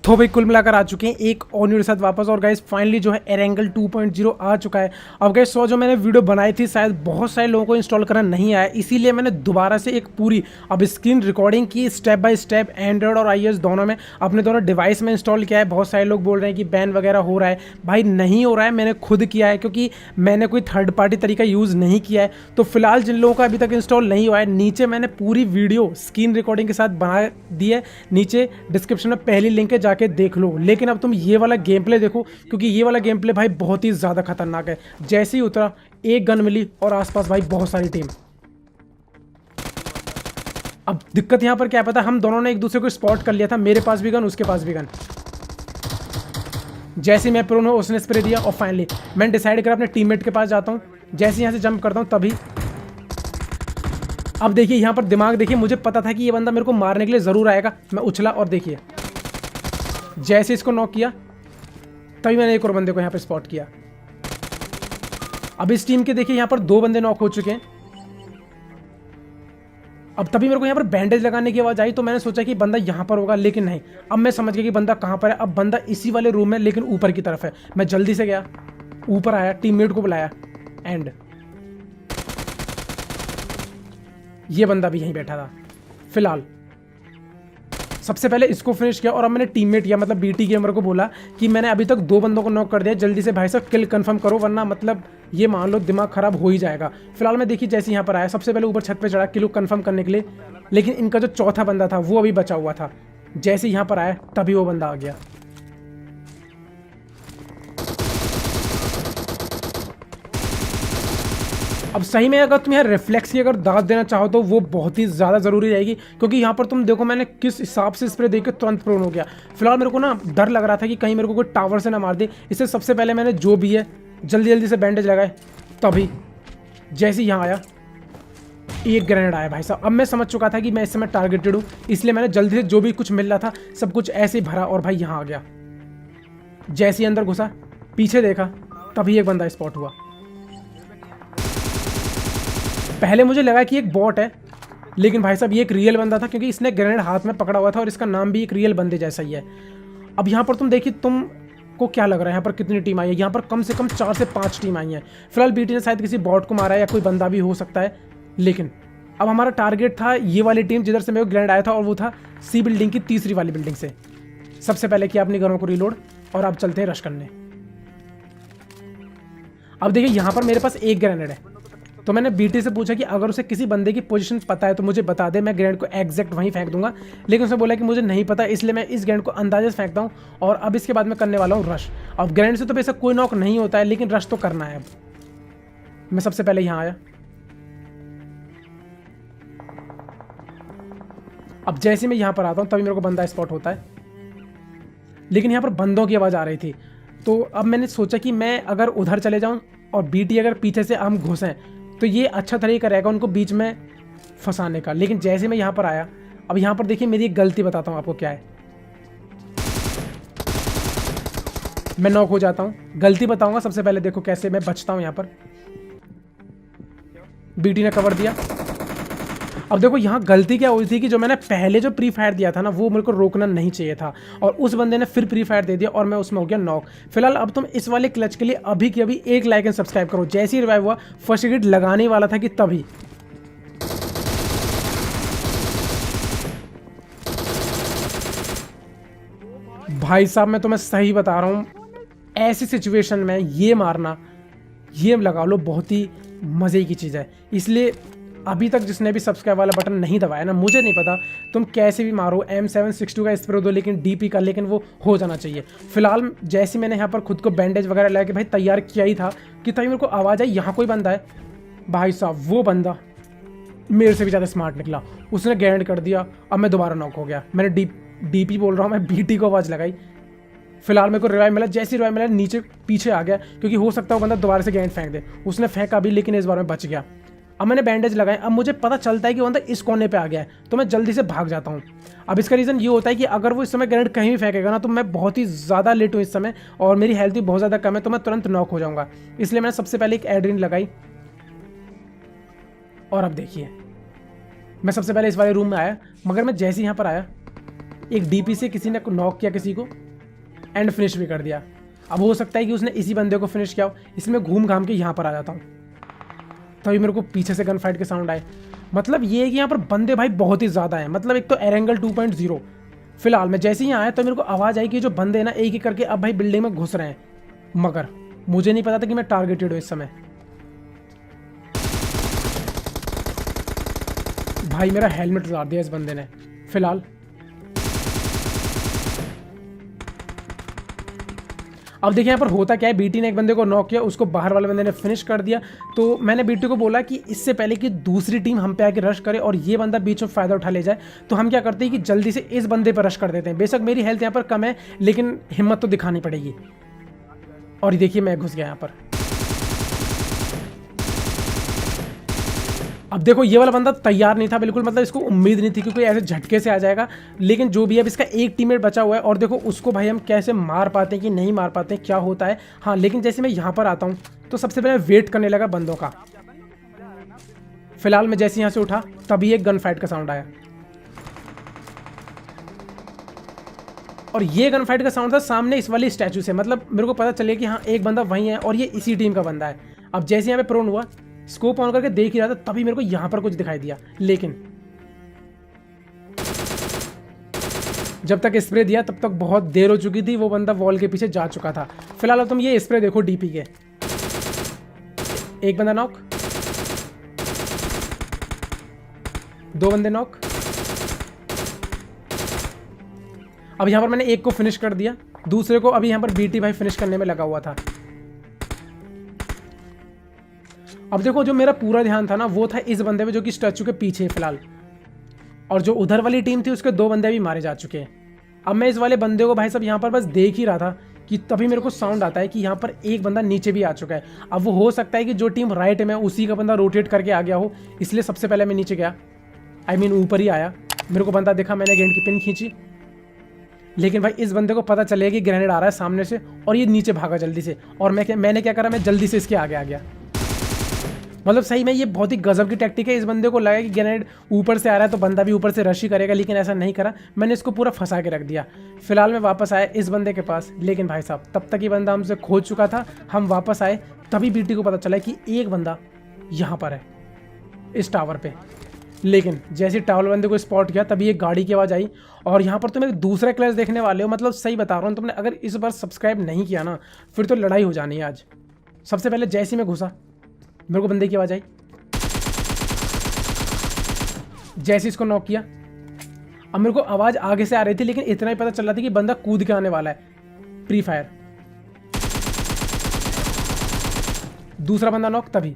तो भाई कुल मिलाकर आ चुके हैं एक और न्यू के साथ वापस। और गाइस फाइनली जो है एरेंगल 2.0 आ चुका है। अब गाइस जो मैंने वीडियो बनाई थी शायद बहुत सारे लोगों को इंस्टॉल करना नहीं आया, इसीलिए मैंने दोबारा से एक पूरी अब स्क्रीन रिकॉर्डिंग की स्टेप बाय स्टेप एंड्रॉयड और iOS दोनों में अपने दोनों डिवाइस में इंस्टॉल किया है। बहुत सारे लोग बोल रहे हैं कि बैन वगैरह हो रहा है, भाई नहीं हो रहा है, मैंने खुद किया है क्योंकि मैंने कोई थर्ड पार्टी तरीका यूज़ नहीं किया है। तो फिलहाल जिन लोगों का अभी तक इंस्टॉल नहीं हुआ है, नीचे मैंने पूरी वीडियो स्क्रीन रिकॉर्डिंग के साथ बना दी है, नीचे डिस्क्रिप्शन में पहली लिंक है, जाके देख लो। लेकिन अब तुम ये वाला गेम प्ले देखो, क्योंकि ये वाला गेम प्ले भाई बहुत ही ज़्यादा खतरनाक है। जैसे ही उतरा एक गन मिली और आसपास भाई बहुत सारी टीम। अब दिक्कत यहाँ पर क्या पता, हम दोनों ने एक दूसरे को स्पॉट कर लिया था, मेरे पास भी गन उसके पास भी गन। जैसे मैं प्रोन हूँ उसने स्प्रे दिया और फाइनली मैंने डिसाइड करा अपने टीममेट के पास जाता हूँ। जैसे यहाँ से जंप करता हूँ तभी अब देखिए यहाँ पर दिमाग देखिए, मुझे पता था कि ये बंदा मेरे को मारने के लिए ज़रूर आएगा। मैं उछला और देखिए जैसे इसको नॉक किया तभी मैंने एक और बंदे को यहाँ पर स्पॉट किया। अब इस टीम के देखिए यहाँ पर 2 बंदे नॉक हो चुके हैं। अब तभी मेरे को यहाँ पर बैंडेज लगाने की आवाज़ आई, तो मैंने सोचा कि बंदा यहाँ पर होगा, लेकिन नहीं। अब मैं समझ गया कि बंदा कहाँ पर है। अब बंदा इसी वाले रूम में लेकिन ऊपर की तरफ है। मैं जल्दी से गया, ऊपर आया, टीममेट को बुलाया एंड ये बंदा भी यहीं बैठा था। फिलहाल सबसे पहले इसको फिनिश किया और अब मैंने टीममेट या मतलब बीटी गेमर को बोला कि मैंने अभी तक 2 बंदों को नॉक कर दिया, जल्दी से भाई साहब किल कंफर्म करो, वरना मतलब ये मान लो दिमाग खराब हो ही जाएगा। फिलहाल मैं देखिए जैसे यहाँ पर आया, सबसे पहले ऊपर छत पे चढ़ा किल कंफर्म करने के लिए, लेकिन इनका जो चौथा बंदा था वो अभी बचा हुआ था। जैसे यहाँ पर आया तभी वो बंदा आ गया। अब सही में अगर तुम यहाँ रिफ्लेक्स की अगर दाद देना चाहो तो वो बहुत ही ज़्यादा ज़रूरी रहेगी, क्योंकि यहाँ पर तुम देखो मैंने किस हिसाब से स्प्रे देकर तुरंत प्रोन हो गया। फिलहाल मेरे को ना डर लग रहा था कि कहीं मेरे को कोई टावर से ना मार दे, इससे सबसे पहले मैंने जो भी है जल्दी जल्दी से बैंडेज लगाए। तभी जैसे यहाँ आया एक ग्रेनेड आया भाई साहब। अब मैं समझ चुका था कि मैं इस समय टारगेटेड हूँ, इसलिए मैंने जल्दी से जो भी कुछ मिल रहा था सब कुछ ऐसे ही भरा और भाई यहाँ आ गया। जैसे ही अंदर घुसा पीछे देखा तभी एक बंदा स्पॉट हुआ। पहले मुझे लगा कि एक बॉट है, लेकिन भाई साहब ये एक रियल बंदा था, क्योंकि इसने ग्रेनेड हाथ में पकड़ा हुआ था और इसका नाम भी एक रियल बंदे जैसा ही है। अब यहाँ पर तुम देखिए, तुमको क्या लग रहा है यहाँ पर कितनी टीम आई है? यहाँ पर कम से कम 4 से 5 टीम आई हैं। फिलहाल बीटी ने शायद किसी बॉट को मारा है या कोई बंदा भी हो सकता है, लेकिन अब हमारा टारगेट था ये वाली टीम जिधर से मेरे को ग्रेनेड आया था, और वो था सी बिल्डिंग की तीसरी वाली बिल्डिंग से। सबसे पहले किया अपनी गनों को रिलोड और अब चलते हैं रश करने। अब देखिए यहाँ पर मेरे पास एक ग्रेनेड है, तो मैंने बीटी से पूछा कि अगर उसे किसी बंदे की पोजीशन पता है तो मुझे बता दे, मैं ग्रेनेड को एग्जैक्ट वहीं फेंक दूंगा। लेकिन उसने बोला कि मुझे नहीं पता, इसलिए मैं इस ग्रेनेड को अंदाजे से फेंकता हूँ और अब इसके बाद मैं करने वाला हूँ रश। अब ग्रेनेड से तो बेशक कोई नॉक नहीं होता है, लेकिन रश तो करना है। अब मैं सबसे पहले यहाँ आया। अब जैसे मैं यहाँ पर आता हूँ तभी मेरे को बंदा स्पॉट होता है, लेकिन यहाँ पर बंदों की आवाज़ आ रही थी। तो अब मैंने सोचा कि मैं अगर उधर चले जाऊँ और बीटी अगर पीछे से हम घुसें तो ये अच्छा तरीका रहेगा उनको बीच में फंसाने का। लेकिन जैसे मैं यहाँ पर आया, अब यहाँ पर देखिए मेरी एक गलती बताता हूँ आपको क्या है। मैं नॉक हो जाता हूँ, गलती बताऊंगा सबसे पहले। देखो कैसे मैं बचता हूँ। यहाँ पर बीटी ने कवर दिया। अब देखो यहाँ गलती क्या हुई थी कि जो मैंने पहले जो प्री फायर दिया था ना, वो मेरे को रोकना नहीं चाहिए था, और उस बंदे ने फिर प्री फायर दे दिया और मैं उसमें हो गया नॉक। फिलहाल अब तुम इस वाले क्लच के लिए अभी के अभी एक लाइक एंड सब्सक्राइब करो। जैसे ही रिवाइव हुआ फर्स्ट एड लगाने वाला था कि तभी भाई साहब मैं तुम्हें सही बता रहा हूँ, ऐसी सिचुएशन में ये मारना, ये लगा लो बहुत ही मज़े की चीज़ है। इसलिए अभी तक जिसने भी सब्सक्राइब वाला बटन नहीं दबाया ना, मुझे नहीं पता तुम कैसे भी मारो, M762 का स्प्रे दो, लेकिन DP का, लेकिन वो हो जाना चाहिए। फिलहाल जैसे मैंने यहाँ पर खुद को बैंडेज वगैरह लगा के भाई तैयार किया ही था कि तभी मेरे को आवाज़ आई यहाँ कोई बंदा है। भाई साहब वो बंदा मेरे से भी ज़्यादा स्मार्ट निकला, उसने ग्रेनेड कर दिया। अब मैं दोबारा नॉक हो गया। मैंने DP बोल रहा हूँ, मैं BT को आवाज़ लगाई। फिलहाल मेरे को रिवाइव मिला। जैसे रिवाइव मिला नीचे पीछे आ गया, क्योंकि हो सकता है वो बंदा दोबारा से ग्रेनेड फेंक दे। उसने फेंका भी, लेकिन इस बार में बच गया। अब मैंने बैंडेज लगाए। अब मुझे पता चलता है कि वो बंदा इस कोने पे आ गया है, तो मैं जल्दी से भाग जाता हूँ। अब इसका रीज़न ये होता है कि अगर वो इस समय ग्रेनेड कहीं भी फेंकेगा ना, तो मैं बहुत ही ज़्यादा लेट हूँ इस समय और मेरी हेल्थ भी बहुत ज़्यादा कम है, तो मैं तुरंत नॉक हो जाऊँगा। इसलिए मैंने सबसे पहले एक एड्रीन लगाई। और अब देखिए मैं सबसे पहले इस वाले रूम में आया, मगर मैं जैसे यहाँ पर आया एक डीपी से किसी ने नॉक किया किसी को एंड फिनिश भी कर दिया। अब हो सकता है कि उसने इसी बंदे को फिनिश किया हो, इसलिए मैं घूम घाम के यहाँ पर आ जाता हूँ। तभी मेरे को पीछे से गन फाइट के साउंड आए। मतलब ये है कि यहाँ पर बंदे भाई बहुत ही ज़्यादा हैं। मतलब एक तो एरेंगल 2.0। फिलहाल मैं जैसे ही आया तो मेरे को आवाज़ आई कि जो बंदे हैं ना एक एक करके अब भाई बिल्डिंग में घुस रहे हैं, मगर मुझे नहीं पता था कि मैं टारगेटेड हूँ इस समय। भाई मेरा हेलमेट उतार दिया इस बंदे ने। फिलहाल अब देखिए यहाँ पर होता क्या है, बीटी ने एक बंदे को नॉक किया, उसको बाहर वाले बंदे ने फिनिश कर दिया। तो मैंने बीटी को बोला कि इससे पहले कि दूसरी टीम हम पे आके रश करे और ये बंदा बीच में फ़ायदा उठा ले जाए, तो हम क्या करते हैं कि जल्दी से इस बंदे पर रश कर देते हैं। बेशक मेरी हेल्थ यहाँ पर कम है, लेकिन हिम्मत तो दिखानी पड़ेगी। और ये देखिए मैं घुस गया यहाँ पर। अब देखो ये वाला बंदा तैयार नहीं था बिल्कुल, मतलब इसको उम्मीद नहीं थी कि कोई ऐसे झटके से आ जाएगा। लेकिन जो भी है, अब इसका एक टीममेट बचा हुआ है और देखो उसको भाई हम कैसे मार पाते हैं कि नहीं मार पाते हैं, क्या होता है। हाँ, लेकिन जैसे मैं यहाँ पर आता हूँ तो सबसे पहले वेट करने लगा बंदों का। फिलहाल मैं जैसे यहाँ से उठा तभी एक गन फाइट का साउंड आया, और ये गन फाइट का साउंड था सामने इस वाली स्टैचू से। मतलब मेरे को पता चले कि हाँ एक बंदा वहीं है और ये इसी टीम का बंदा है। अब जैसे यहाँ पे प्रोन हुआ, स्कोप ऑन करके देख ही रहा था, तभी मेरे को यहाँ पर कुछ दिखाई दिया। लेकिन जब तक स्प्रे दिया तब तक बहुत देर हो चुकी थी, वो बंदा वॉल के पीछे जा चुका था। फिलहाल अब तुम ये स्प्रे देखो डीपी के। एक बंदा नॉक, दो बंदे नॉक। अब यहाँ पर मैंने एक को फिनिश कर दिया, दूसरे को अभी यहाँ पर बीटी भाई फिनिश करने में लगा हुआ था। अब देखो जो मेरा पूरा ध्यान था ना वो था इस बंदे पे जो कि स्टैचू के पीछे है फिलहाल, और जो उधर वाली टीम थी उसके दो बंदे भी मारे जा चुके हैं। अब मैं इस वाले बंदे को भाई सब यहाँ पर बस देख ही रहा था कि तभी मेरे को साउंड आता है कि यहाँ पर एक बंदा नीचे भी आ चुका है। अब वो हो सकता है कि जो टीम राइट में उसी का बंदा रोटेट करके आ गया हो, इसलिए सबसे पहले मैं नीचे गया। आई मीन ऊपर ही आया, मेरे को बंदा देखा, मैंने ग्रेनेड की पिन खींची। लेकिन भाई इस बंदे को पता चलेगा कि ग्रेनेड आ रहा है सामने से, और ये नीचे भागा जल्दी से। और मैंने क्या करा, मैं जल्दी से इसके आगे आ गया। मतलब सही में ये बहुत ही गजब की टैक्टिक है। इस बंदे को लगा कि ग्रेनेड ऊपर से आ रहा है तो बंदा भी ऊपर से रश ही करेगा, लेकिन ऐसा नहीं करा। मैंने इसको पूरा फंसा के रख दिया। फिलहाल मैं वापस आया इस बंदे के पास, लेकिन भाई साहब तब तक ये बंदा हमसे खो चुका था। हम वापस आए तभी बीटी को पता चला कि एक बंदा यहाँ पर है इस टावर पे। लेकिन जैसे टावर बंदे को स्पॉट किया तभी एक गाड़ी की आवाज़ आई, और यहाँ पर तुम एक दूसरा क्लैश देखने वाले हो। मतलब सही बता रहा हूँ, तुमने अगर इस बार सब्सक्राइब नहीं किया ना फिर तो लड़ाई हो जानी है आज। सबसे पहले जैसे ही मैं घुसा मेरे को बंदे की आवाज़ आई, जैसे इसको नॉक किया। अब मेरे को आवाज़ आगे से आ रही थी, लेकिन इतना ही पता चल रहा था कि बंदा कूद के आने वाला है। प्री फायर, दूसरा बंदा नॉक तभी।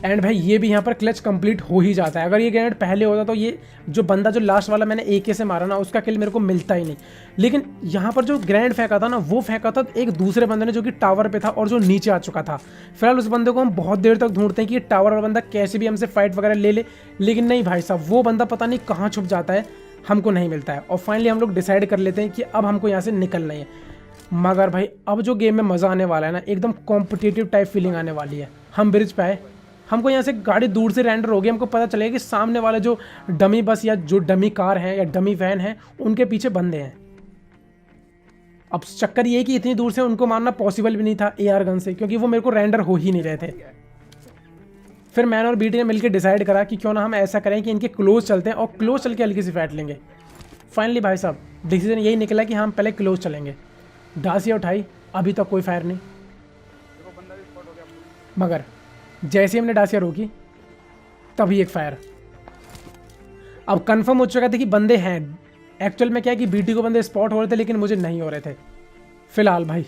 एंड भाई ये भी यहाँ पर क्लच कंप्लीट हो ही जाता है। अगर ये ग्रेनेड पहले होता तो ये जो बंदा जो लास्ट वाला मैंने AK से मारा ना उसका किल मेरे को मिलता ही नहीं। लेकिन यहाँ पर जो ग्रेनेड फेंका था ना वो फेंका था एक दूसरे बंदे ने जो कि टावर पे था और जो नीचे आ चुका था। फिलहाल उस बंदे को हम बहुत देर तक ढूंढते हैं कि ये टावर वाला बंदा कैसे भी हमसे फाइट वगैरह ले ले, लेकिन नहीं भाई साहब वो बंदा पता नहीं कहाँ छुप जाता है, हमको नहीं मिलता है। और फाइनली हम लोग डिसाइड कर लेते हैं कि अब हमको यहाँ से निकलना है। मगर भाई अब जो गेम में मज़ा आने वाला है ना, एकदम कॉम्पिटिटिव टाइप फीलिंग आने वाली है। हम ब्रिज पे आए, हमको यहाँ से गाड़ी दूर से रेंडर हो गई, हमको पता चलेगा कि सामने वाले जो डमी बस या जो डमी कार है या डमी वैन है उनके पीछे बंदे हैं। अब चक्कर ये है कि इतनी दूर से उनको मारना पॉसिबल भी नहीं था AR गन से, क्योंकि वो मेरे को रेंडर हो ही नहीं रहे थे। फिर मैंने और बीटी ने मिलकर डिसाइड करा कि क्यों ना हम ऐसा करें कि इनके क्लोज चलते हैं और क्लोज चल के हल्की सी फाइट लेंगे। फाइनली भाई साहब डिसीजन यही निकला कि हम पहले क्लोज चलेंगे। डासिया उठाई, अभी तक कोई फायर नहीं, मगर जैसे हमने डासिया रोकी तभी एक फायर। अब कंफर्म हो चुका था कि बंदे हैं। एक्चुअल में क्या है कि बीटी को बंदे स्पॉट हो रहे थे, लेकिन मुझे नहीं हो रहे थे। फिलहाल भाई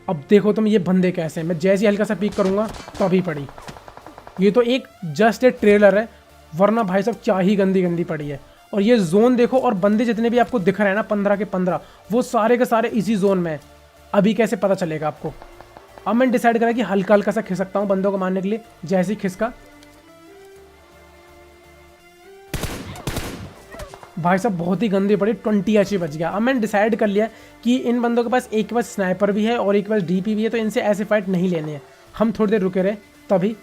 अब देखो तुम ये बंदे कैसे हैं। मैं जैसे हल्का सा पीक करूंगा तभी पड़ी। ये तो एक जस्ट एक ट्रेलर है, वरना भाई साहब क्या ही गंदी गंदी पड़ी है। और ये जोन देखो, और बंदे जितने भी आपको दिख रहे हैं ना 15 के 15, वो सारे के सारे इसी जोन में है। अभी कैसे पता चलेगा आपको। अब मैंने डिसाइड करा कि हल्का हल्का सा खिसकता हूँ बंदों को मारने के लिए। जैसे ही खिसका भाई साहब बहुत ही गंदी पड़ी, 20 HP बच गया। अब मैंने डिसाइड कर लिया कि इन बंदों के पास एक के पास स्नाइपर भी है और एक के पास DP भी है, तो इनसे ऐसे फाइट नहीं लेने हैं। हम थोड़ी देर रुके रहे, तभी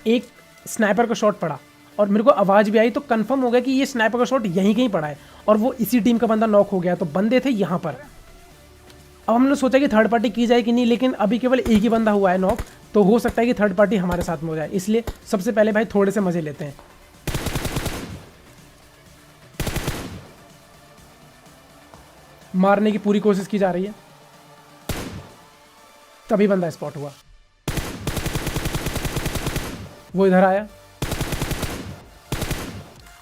एक स्नाइपर का शॉट पड़ा। और मेरे को आवाज़ भी आई, तो कंफर्म हो गया कि ये स्नाइपर का शॉट यहीं कहीं पड़ा है और वो इसी टीम का बंदा नॉक हो गया। तो बंदे थे यहाँ पर। अब हमने सोचा कि थर्ड पार्टी की जाए कि नहीं, लेकिन अभी केवल एक ही बंदा हुआ है नॉक, तो हो सकता है कि थर्ड पार्टी हमारे साथ में हो जाए। इसलिए सबसे पहले भाई थोड़े से मजे लेते हैं। मारने की पूरी कोशिश की जा रही है, तभी बंदा स्पॉट हुआ। वो इधर आया।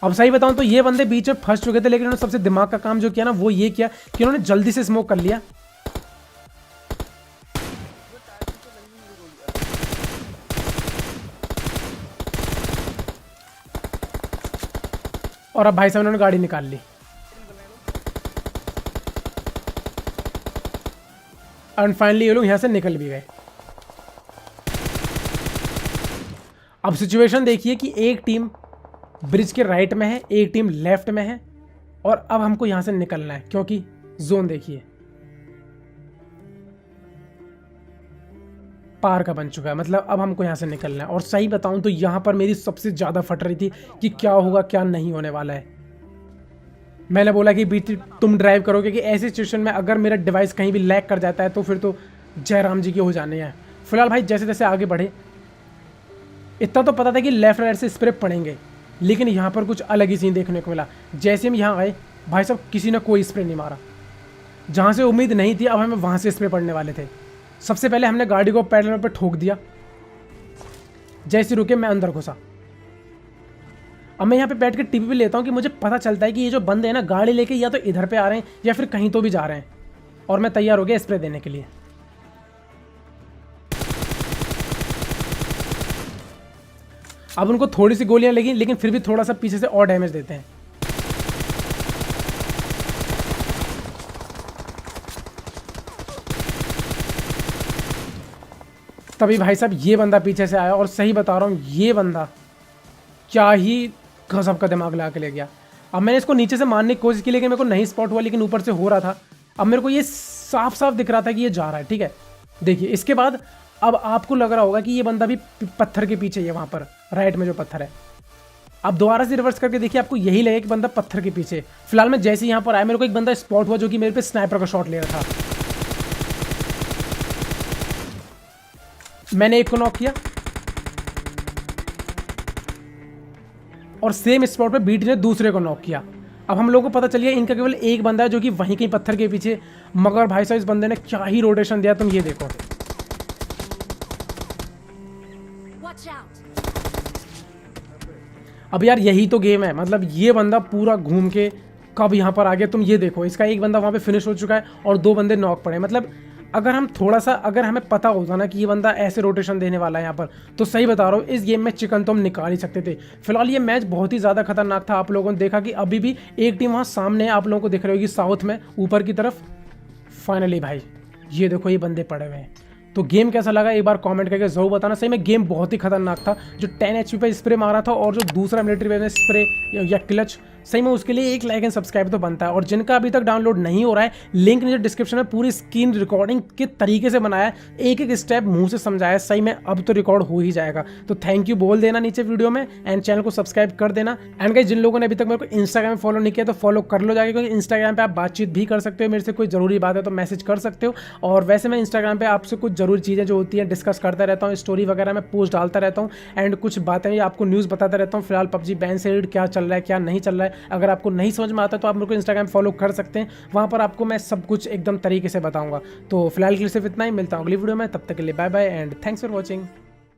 अब सही बताऊं तो ये बंदे बीच में फंस चुके थे, लेकिन उन्होंने सबसे दिमाग का काम जो किया ना वो ये किया कि उन्होंने जल्दी से स्मोक कर लिया। और अब भाई साहब उन्होंने गाड़ी निकाल ली एंड फाइनली ये लोग यहां से निकल भी गए। अब सिचुएशन देखिए कि एक टीम ब्रिज के राइट में है, एक टीम लेफ्ट में है, और अब हमको यहां से निकलना है क्योंकि जोन देखिए पार का बन चुका है। मतलब अब हमको यहां से निकलना है। और सही बताऊं तो यहां पर मेरी सबसे ज्यादा फट रही थी कि क्या होगा क्या नहीं होने वाला है। मैंने बोला कि बीटी तुम ड्राइव करोगे, कि ऐसी सिचुएशन में अगर मेरा डिवाइस कहीं भी लैग कर जाता है तो फिर तो जयराम जी के हो जाने हैं। फिलहाल भाई जैसे जैसे आगे बढ़े, इतना तो पता था कि लेफ्ट राइट से स्प्रे पड़ेंगे, लेकिन यहाँ पर कुछ अलग ही सीन देखने को मिला। जैसे हम यहाँ आए भाई साहब किसी ने कोई स्प्रे नहीं मारा। जहाँ से उम्मीद नहीं थी अब हमें वहाँ से स्प्रे पड़ने वाले थे। सबसे पहले हमने गाड़ी को पैडल पे ठोक दिया, जैसे रुके मैं अंदर घुसा। अब मैं यहाँ पे बैठ के टीवी भी लेता हूँ कि मुझे पता चलता है कि ये जो बंदे हैं ना गाड़ी लेके या तो इधर पे आ रहे हैं या फिर कहीं तो भी जा रहे हैं, और मैं तैयार हो गया स्प्रे देने के लिए। अब उनको थोड़ी सी गोलियां लगी, लेकिन फिर भी थोड़ा सा पीछे से और डैमेज देते हैं। तभी भाई साहब ये बंदा पीछे से आया, और सही बता रहा हूँ ये बंदा क्या ही गजब का दिमाग लगा के ले गया। अब मैंने इसको नीचे से मारने की कोशिश की, लेकिन मेरे को नहीं स्पॉट हुआ, लेकिन ऊपर से हो रहा था। अब मेरे को ये साफ साफ दिख रहा था कि ये जा रहा है, ठीक है। देखिए इसके बाद अब आपको लग रहा होगा कि ये बंदा भी पत्थर के पीछे है, वहाँ पर राइट में जो पत्थर है। अब दोबारा से रिवर्स करके देखिए, आपको यही लगेगा कि बंदा पत्थर के पीछे। फिलहाल मैं जैसे यहाँ पर आया मेरे को एक बंदा स्पॉट हुआ जो कि मेरे पे स्नाइपर का शॉट ले रहा था। मैंने एक को नॉक किया, और सेम स्पॉट पे बीटी ने दूसरे को नॉक किया। अब हम लोगों को पता चल गया इनका केवल एक बंदा है जो कि वहीं कहीं पत्थर के पीछे। मगर भाई साहब इस बंदे ने क्या ही रोटेशन दिया, तुम ये देखो। अब यार यही तो गेम है, मतलब ये बंदा पूरा घूम के कब यहाँ पर आ गया, तुम ये देखो। इसका एक बंदा वहाँ पे फिनिश हो चुका है और दो बंदे नॉक पड़े। मतलब अगर हम थोड़ा सा, अगर हमें पता होता ना कि ये बंदा ऐसे रोटेशन देने वाला है यहाँ पर, तो सही बता रहा हूँ इस गेम में चिकन तो हम निकाल ही सकते थे। फिलहाल ये मैच बहुत ही ज़्यादा खतरनाक था। आप लोगों ने देखा कि अभी भी एक टीम वहाँ सामने है, आप लोगों को दिख रही होगी साउथ में ऊपर की तरफ। फाइनली भाई ये देखो ये बंदे पड़े हुए हैं। तो गेम कैसा लगा एक बार कमेंट करके जरूर बताना। सही में गेम बहुत ही खतरनाक था। जो 10 HP पे स्प्रे मारा था और जो दूसरा मिलिट्री वेव में स्प्रे या क्लच, सही में उसके लिए एक लाइक एंड सब्सक्राइब तो बनता है। और जिनका अभी तक डाउनलोड नहीं हो रहा है, लिंक नीचे डिस्क्रिप्शन में पूरी स्क्रीन रिकॉर्डिंग के तरीके से बनाया है, एक एक स्टेप मुंह से समझाया। सही में अब तो रिकॉर्ड हो ही जाएगा। तो थैंक यू बोल देना नीचे वीडियो में, एंड चैनल को सब्सक्राइब कर देना। एंड गाइस जिन लोगों ने अभी तक मेरे को इंस्टाग्राम फॉलो नहीं किया तो फॉलो कर लो जाके, क्योंकि इंस्टाग्राम पे आप बातचीत भी कर सकते हो मेरे से, कोई जरूरी बात है तो मैसेज कर सकते हो। और वैसे मैं इंस्टाग्राम पे आपसे कुछ जरूरी चीज़ें जो होती हैं डिस्कस करता रहता हूँ, स्टोरी वगैरह में पोस्ट डालता रहता हूँ, एंड कुछ बातें आपको न्यूज़ बताता रहता हूँ। फिलहाल पबजी बैन से क्या चल रहा है क्या नहीं चल रहा है, अगर आपको नहीं समझ में आता तो आप मेरे को इंस्टाग्राम फॉलो कर सकते हैं। वहाँ पर आपको मैं सब कुछ एकदम तरीके से बताऊंगा। तो फिलहाल के लिए सिर्फ इतना ही, मिलता हूँ अगली वीडियो में, तब तक के लिए bye bye and thanks for watching.